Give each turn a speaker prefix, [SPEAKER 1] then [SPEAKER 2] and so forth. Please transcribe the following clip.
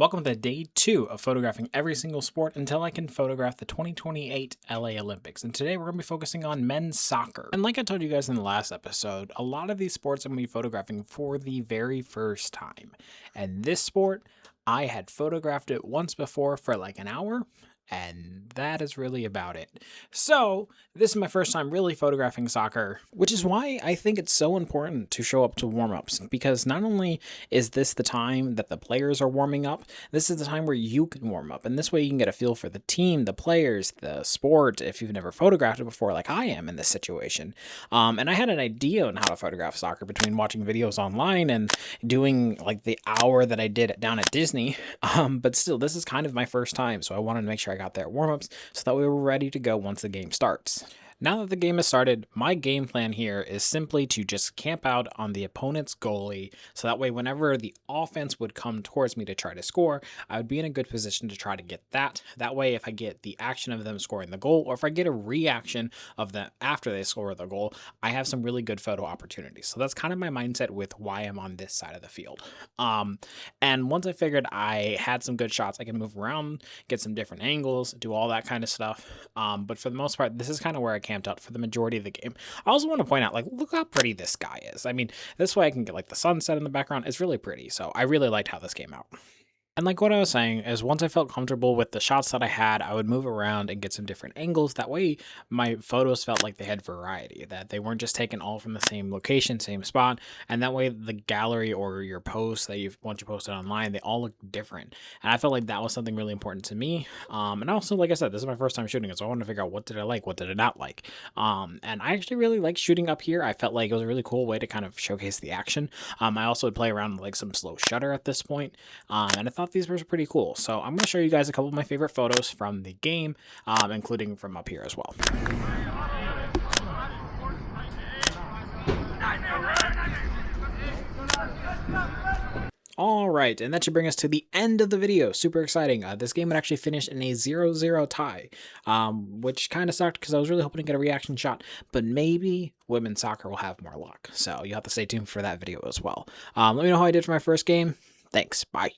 [SPEAKER 1] Welcome to day 2 of photographing every single sport until I can photograph the 2028 LA Olympics. And today we're going to be focusing on men's soccer. And like I told you guys in the last episode, a lot of these sports I'm going to be photographing for the very first time. And this sport, I had photographed it once before for like an hour. And that is really about it. So, this is my first time really photographing soccer, which is why I think it's so important to show up to warm-ups, because not only is this the time that the players are warming up, this is the time where you can warm up. And this way you can get a feel for the team, the players, the sport, if you've never photographed it before, like I am in this situation. And I had an idea on how to photograph soccer between watching videos online and doing like the hour that I did down at Disney. But still, this is kind of my first time, so I wanted to make sure I got there at warm-ups so that we were ready to go once the game starts. Now that the game has started, my game plan here is simply to just camp out on the opponent's goalie, so that way whenever the offense would come towards me to try to score, I would be in a good position to try to get that. That way, if I get the action of them scoring the goal, or if I get a reaction of them after they score the goal, I have some really good photo opportunities. So that's kind of my mindset with why I'm on this side of the field. And once I figured I had some good shots, I can move around, get some different angles, do all that kind of stuff. But for the most part, this is kind of where I camped out for the majority of the game. I also want to point out, like, look how pretty this sky is. I mean, this way I can get like the sunset in the background. It's really pretty. So I really liked how this came out. And like what I was saying is, once I felt comfortable with the shots that I had, I would move around and get some different angles. That way my photos felt like they had variety, that they weren't just taken all from the same location, same spot. And that way the gallery or your posts that once you post it online, they all look different. And I felt like that was something really important to me. And also, like I said, this is my first time shooting it, so I wanted to figure out what did I like, what did I not like. And I actually really like shooting up here. I felt like it was a really cool way to kind of showcase the action. I also would play around with like some slow shutter at this point. And I thought these were pretty cool. So I'm going to show you guys a couple of my favorite photos from the game, including from up here as well. All right, and that should bring us to the end of the video. Super exciting. This game would actually finish in a 0-0 tie, which kind of sucked because I was really hoping to get a reaction shot, but maybe women's soccer will have more luck. So you'll have to stay tuned for that video as well. Let me know how I did for my first game. Thanks. Bye.